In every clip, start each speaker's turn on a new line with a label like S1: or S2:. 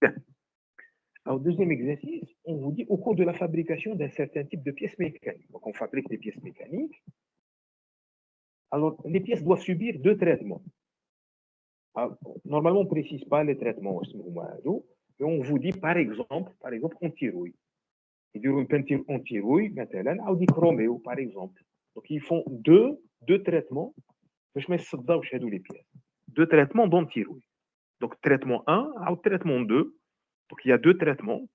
S1: Bien. Alors, deuxième exercice, on vous dit au cours de la fabrication d'un certain type de pièces mécaniques. Donc, on fabrique des pièces mécaniques. Alors, les pièces doivent subir deux traitements. Alors, normalement, on ne précise pas les traitements, mais on vous dit, par exemple, anti-rouille. Ils diront une peinture anti-rouille, مثلا, ou des chroméo, par exemple. Donc, ils font deux traitements. Je mets ça dans les pièces. Deux traitements d'anti-rouille. Donc, traitement 1 ou traitement 2. Donc, il y a deux traitements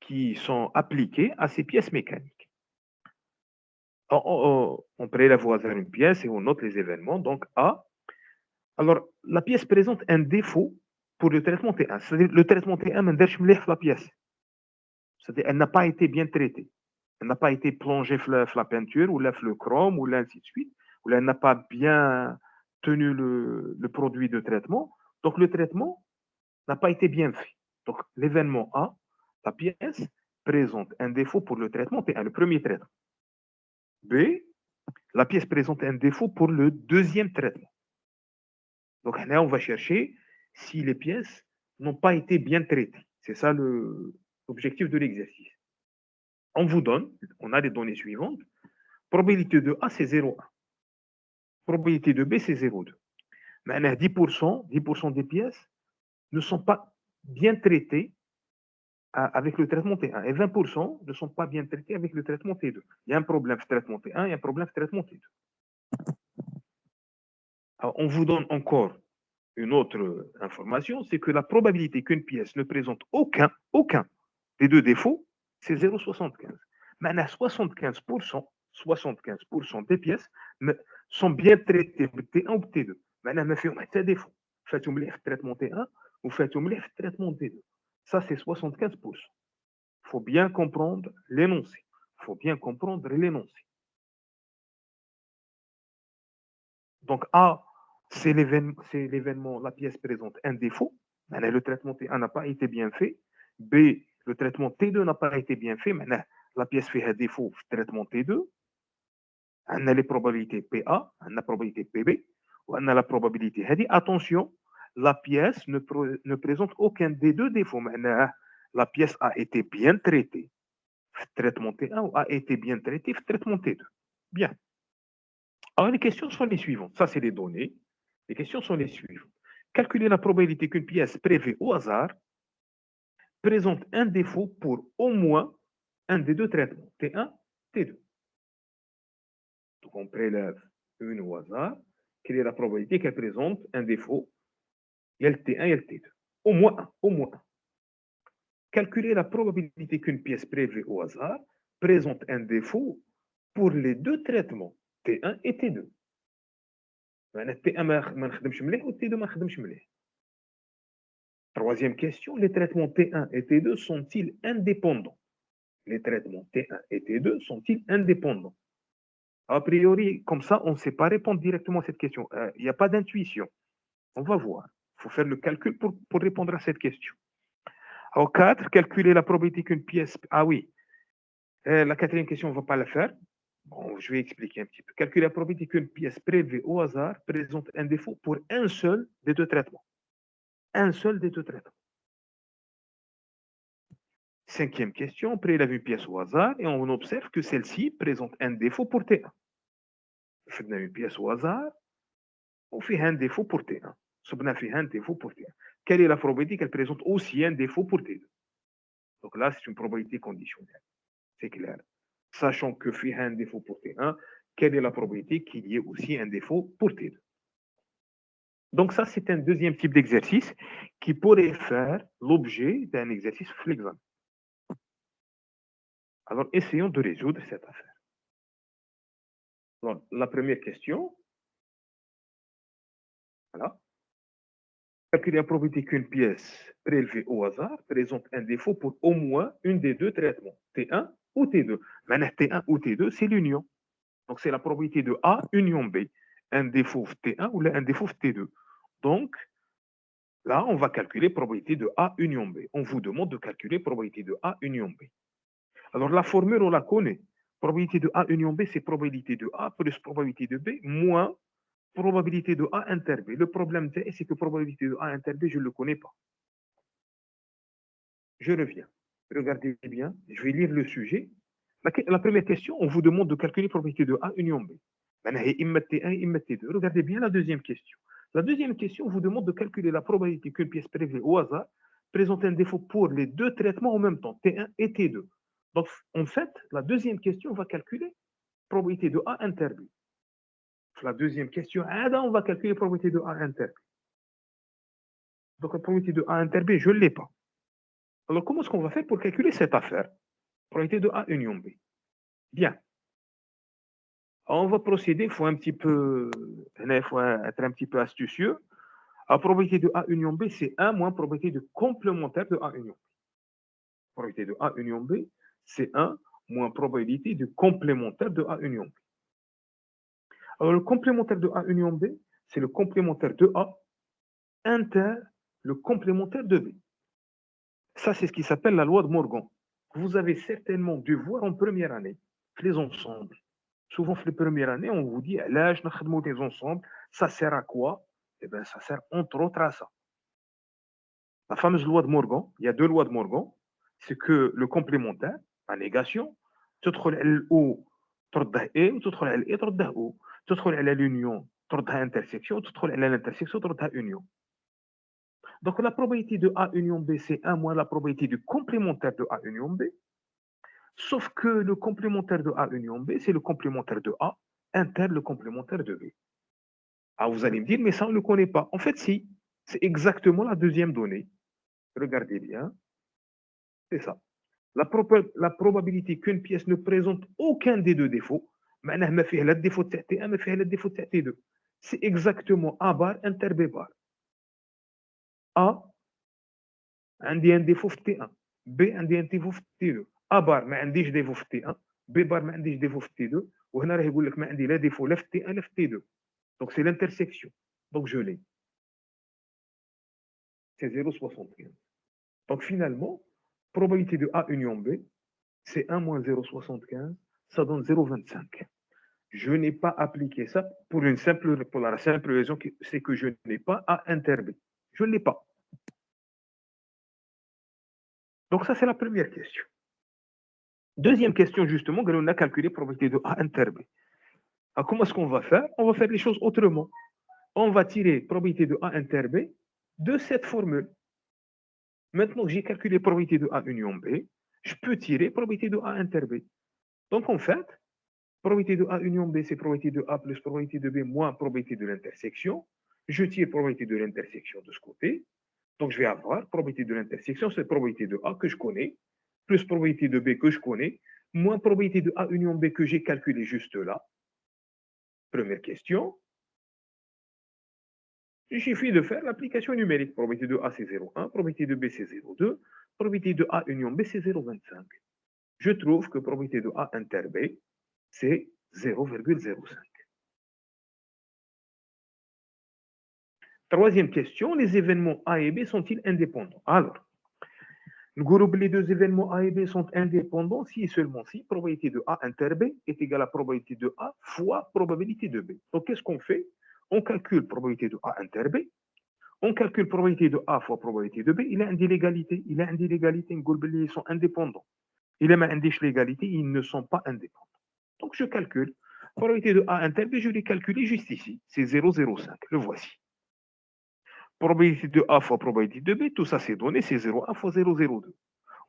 S1: qui sont appliqués à ces pièces mécaniques. On prélève au hasard une pièce et on note les événements. Donc, A. Alors, la pièce présente un défaut pour le traitement T1. C'est-à-dire le traitement T1, la pièce. C'est-à-dire qu'elle n'a pas été bien traitée. Elle n'a pas été plongée dans la peinture, ou le chrome, ou ainsi de suite. Ou elle n'a pas bien tenu le produit de traitement. Donc, le traitement n'a pas été bien fait. Donc, l'événement A, la pièce présente un défaut pour le traitement T1, le premier traitement. B, la pièce présente un défaut pour le deuxième traitement. Donc là, on va chercher si les pièces n'ont pas été bien traitées. C'est ça l'objectif de l'exercice. On vous donne, on a les données suivantes. Probabilité de A, c'est 0,1. Probabilité de B, c'est 0,2. Maintenant, 10% des pièces ne sont pas bien traitées avec le traitement T1 et 20% ne sont pas bien traités avec le traitement T2. Il y a un problème avec le traitement T1, il y a un problème avec le traitement T2. Alors, on vous donne encore une autre information, c'est que la probabilité qu'une pièce ne présente aucun des deux défauts, c'est 0,75. Maintenant, 75% des pièces sont bien traitées T1 ou T2. Maintenant, ما فيهم حتى défaut. فاتهم مليح في التريتمون T1 وفاتهم مليح في التريتمون T2. Ça, c'est 75%. Il faut bien comprendre l'énoncé. Il faut bien comprendre l'énoncé. Donc, A, c'est l'événement, la pièce présente un défaut. Maintenant, le traitement T1 n'a pas été bien fait. B, le traitement T2 n'a pas été bien fait. Maintenant, la pièce fait un défaut le traitement T2. On a les probabilités PA, on a la probabilité PB, on a la probabilité. Attention, la pièce ne présente aucun des deux défauts. Maintenant, la pièce a été bien traitée le traitement T1 ou a été bien traitée le traitement T2. Bien. Alors, les questions sont les suivantes. Ça, c'est les données. Les questions sont les suivantes. Calculer la probabilité qu'une pièce prévue au hasard présente un défaut pour au moins un des deux traitements, T1, T2. Donc, on prélève une au hasard. Quelle est la probabilité qu'elle présente un défaut? Il y a le T1 et le T2. Au moins un. Au moins un. Calculer la probabilité qu'une pièce prévue au hasard présente un défaut pour les deux traitements, T1 et T2. T1 ما نخدمش مليح و T2 ما نخدمش مليح. Troisième question, les traitements T1 et T2 sont-ils indépendants? Les traitements T1 et T2 sont-ils indépendants? A priori, comme ça, on ne sait pas répondre directement à cette question. Il n'y a pas d'intuition. On va voir. Il faut faire le calcul pour répondre à cette question. Alors, 4, calculer la probabilité qu'une pièce... Ah oui, la quatrième question, on ne va pas la faire. Bon, je vais expliquer un petit peu. Calculer la probabilité qu'une pièce prélevée au hasard présente un défaut pour un seul des deux traitements. Un seul des deux traitements. Cinquième question, on prélève une pièce au hasard et on observe que celle-ci présente un défaut pour T1. On une pièce au hasard, on fait un défaut pour T1. On fait un défaut pour T1. Quelle est la probabilité qu'elle présente aussi un défaut pour T2? Donc là, c'est une probabilité conditionnelle. C'est clair. Sachant que fait un défaut pour T1, quelle est la probabilité qu'il y ait aussi un défaut pour T2? Donc ça, c'est un deuxième type d'exercice qui pourrait faire l'objet d'un exercice flexible. Alors, essayons de résoudre cette affaire. Alors, la première question, voilà. Calculer la probabilité qu'une pièce prélevée au hasard présente un défaut pour au moins une des deux traitements, T1 ou T2. Maintenant, T1 ou T2, c'est l'union. Donc, c'est la probabilité de A union B. Un défaut T1 ou un défaut T2. Donc, là, on va calculer probabilité de A union B. On vous demande de calculer probabilité de A union B. Alors, la formule, on la connaît. Probabilité de A union B, c'est probabilité de A plus probabilité de B moins probabilité de A inter B. Le problème, c'est que probabilité de A inter B, je ne le connais pas. Je reviens. Regardez bien, je vais lire le sujet. La première question, on vous demande de calculer la probabilité de A union B. Regardez bien la deuxième question. La deuxième question vous demande de calculer la probabilité qu'une pièce prélevée au hasard présente un défaut pour les deux traitements en même temps, T1 et T2. Donc, en fait, la deuxième question va calculer la probabilité de A inter B. La deuxième question, on va calculer la probabilité de A inter B. Donc, la probabilité de A inter B, je ne l'ai pas. Alors, comment est-ce qu'on va faire pour calculer cette affaire? Probabilité de A union B. Bien. On va procéder, il faut un petit peu, il faut être un petit peu astucieux. La probabilité de A union B, c'est 1 moins probabilité de complémentaire de A union B. Probabilité de A union B, c'est 1 moins probabilité de complémentaire de A union B. Alors, le complémentaire de A union B, c'est le complémentaire de A inter le complémentaire de B. Ça, c'est ce qui s'appelle la loi de Morgan. Vous avez certainement dû voir en première année, les ensembles. Souvent, les premières années, on vous dit, l'âge, des ensembles, ça sert à quoi? Eh bien, ça sert entre autres à ça. La fameuse loi de Morgan, il y a deux lois de Morgan, c'est que le complémentaire, la négation, تدخل على الأو تردها A وتدخل على الA تردها O. تدخل على l'union تردها intersection وتدخل على l'intersection تردها union. Donc la probabilité de A union B, c'est 1 moins la probabilité du complémentaire de A union B. Sauf que le complémentaire de A union B, c'est le complémentaire de A inter le complémentaire de B. Ah, vous allez me dire, mais ça, on ne le connaît pas. En fait, si. C'est exactement la deuxième donnée. Regardez bien. C'est ça. La probabilité qu'une pièce ne présente aucun des deux défauts, معناه ما فيه لا الديفو تاع T1 ما فيه لا الديفو تاع T2. C'est exactement A bar inter B bar. A عندي un défaut في T1. B عندي un défaut في T2. A bar ما عنديش défaut في T1. B bar ما عنديش défaut في T2. وهنا راه يقول لك ما عندي لا défaut لا في T1 لا في T2. Donc c'est l'intersection. Donc je l'ai. C'est 0,75. Donc finalement, probabilité de A union B, c'est 1 moins 0,75, ça donne 0,25. Je n'ai pas appliqué ça pour la simple raison que c'est que je n'ai pas A inter B. Je ne l'ai pas. Donc ça, c'est la première question. Deuxième question, justement, on a calculé la probabilité de A inter B. Alors, comment est-ce qu'on va faire? On va faire les choses autrement. On va tirer la probabilité de A inter B de cette formule. Maintenant que j'ai calculé la probabilité de A union B, je peux tirer la probabilité de A inter B. Donc, en fait, probabilité de A union B, c'est probabilité de A plus probabilité de B moins probabilité de l'intersection. Je tire probabilité de l'intersection de ce côté. Donc, je vais avoir probabilité de l'intersection, c'est probabilité de A que je connais, plus probabilité de B que je connais, moins probabilité de A union B que j'ai calculé juste là. Première question. Il suffit de faire l'application numérique. Probabilité de A, c'est 0,1. Probabilité de B, c'est 0,2. Probabilité de A union B, c'est 0,25. Je trouve que probabilité de A inter B, c'est 0,05. Troisième question, les événements A et B sont-ils indépendants? Alors, le groupe, les deux événements A et B sont indépendants si et seulement si probabilité de A inter B est égale à probabilité de A fois probabilité de B. Donc, qu'est-ce qu'on fait? On calcule probabilité de A inter B. On calcule probabilité de A fois probabilité de B. Il a une l'égalité. Il a une l'égalité. Ils sont indépendants. Il a une l'égalité. Ils ne sont pas indépendants. Donc, je calcule. Probabilité de A inter B, je l'ai calculé juste ici. C'est 0,05. Le voici. Probabilité de A fois probabilité de B, tout ça c'est donné, c'est 0,1 fois 0,02.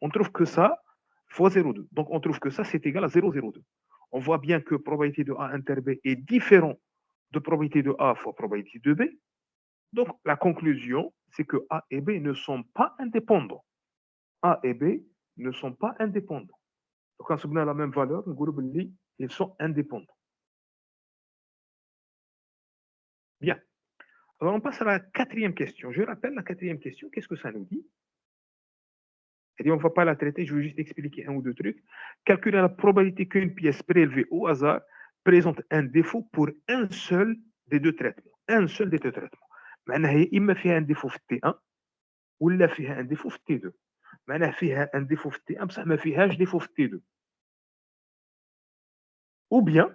S1: On trouve que ça fois 0,2. Donc on trouve que ça c'est égal à 0,02. On voit bien que probabilité de A inter B est différent de probabilité de A fois probabilité de B. Donc la conclusion, c'est que A et B ne sont pas indépendants. A et B ne sont pas indépendants. Donc quand on a la même valeur, ils sont indépendants. Bien. Alors on passe à la quatrième question. Je rappelle la quatrième question. Qu'est-ce que ça nous dit? Et on ne va pas la traiter, je vais juste expliquer un ou deux trucs. Calculer la probabilité qu'une pièce prélevée au hasard présente un défaut pour un seul des deux traitements. Un seul des deux traitements. معناها هي إما فيها un défaut في T1 ولا فيها un défaut في T2. معناها فيها un défaut في T1 بصح ما فيهاش défaut في T2. Ou bien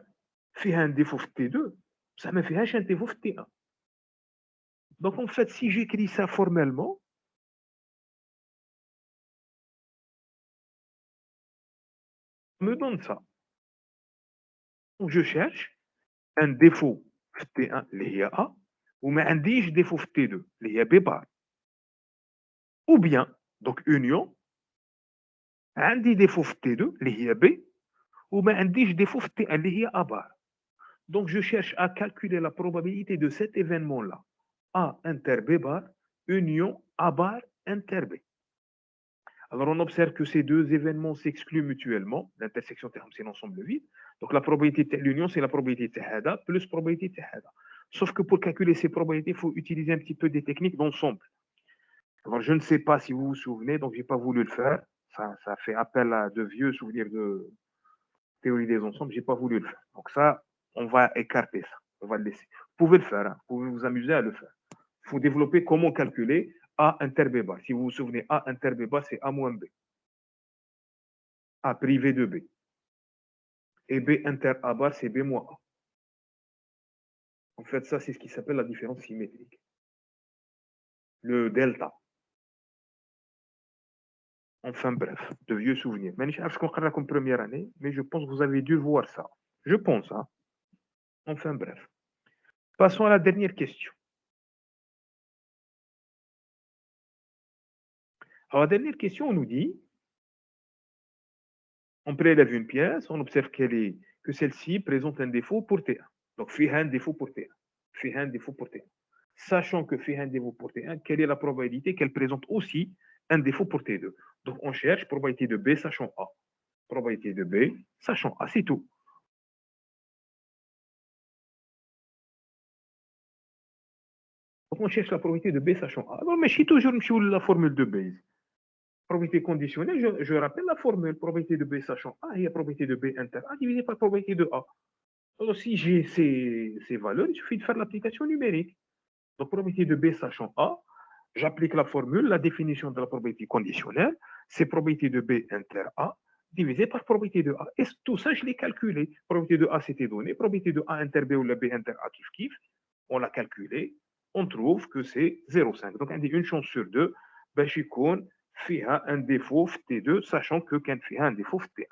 S1: فيها un défaut في T2 بصح ما فيهاش un défaut في T1. Donc en fait, si j'écris ça formellement, me donne ça. Donc, je cherche un défaut في T1 اللي هي A وما عنديش défaut في T2 اللي هي B bar. Ou bien, donc union, عندي défaut في T2 اللي هي B وما عنديش défaut في T1 اللي هي A bar. Donc, je cherche à calculer la probabilité de cet événement-là. A inter B bar, union A bar inter B. Alors, on observe que ces deux événements s'excluent mutuellement. L'intersection, c'est l'ensemble vide. Donc, la probabilité de l'union, c'est la probabilité de Hada plus probabilité de Hada. Sauf que pour calculer ces probabilités, il faut utiliser un petit peu des techniques d'ensemble. Alors, je ne sais pas si vous vous souvenez, donc je n'ai pas voulu le faire. Ça fait appel à de vieux souvenirs de théorie des ensembles, je n'ai pas voulu le faire. Donc, ça, on va écarter ça. On va le laisser. Vous pouvez le faire, hein. Vous pouvez vous amuser à le faire. Il faut développer comment calculer A inter B bar. Si vous vous souvenez, A inter B bar, c'est A moins B. A privé de B. Et B inter A bar, c'est B moins A. En fait, ça, c'est ce qui s'appelle la différence symétrique. Le delta. Enfin bref, de vieux souvenirs. Mais je ne sais pas comme première année, mais je pense que vous avez dû voir ça. Je pense, hein. Enfin bref. Passons à la dernière question. Alors, la dernière question, on nous dit, on prélève une pièce, on observe que celle-ci présente un défaut pour T1. Donc, fait un défaut pour T1. Fait un défaut pour T1. Sachant que fait un défaut pour T1, quelle est la probabilité qu'elle présente aussi un défaut pour T2? Donc, on cherche probabilité de B sachant A. Probabilité de B sachant A, c'est tout. Donc, on cherche la probabilité de B sachant A. Alors, mais je suis toujours sur la formule de Bayes. Probabilité conditionnelle, je rappelle la formule. Probabilité de B sachant A, il y a probabilité de B inter A divisé par probabilité de A. Alors, si j'ai ces valeurs, il suffit de faire l'application numérique. Donc, probabilité de B sachant A, j'applique la formule, la définition de la probabilité conditionnelle, c'est probabilité de B inter A divisé par probabilité de A. Et tout ça, je l'ai calculé. Probabilité de A, c'était donné. Probabilité de A inter B ou la B inter A kiff, on l'a calculé. On trouve que c'est 0,5. Donc, on dit une chance sur deux, ben, je compte, fait un défaut T2, sachant que quand fait un défaut T1.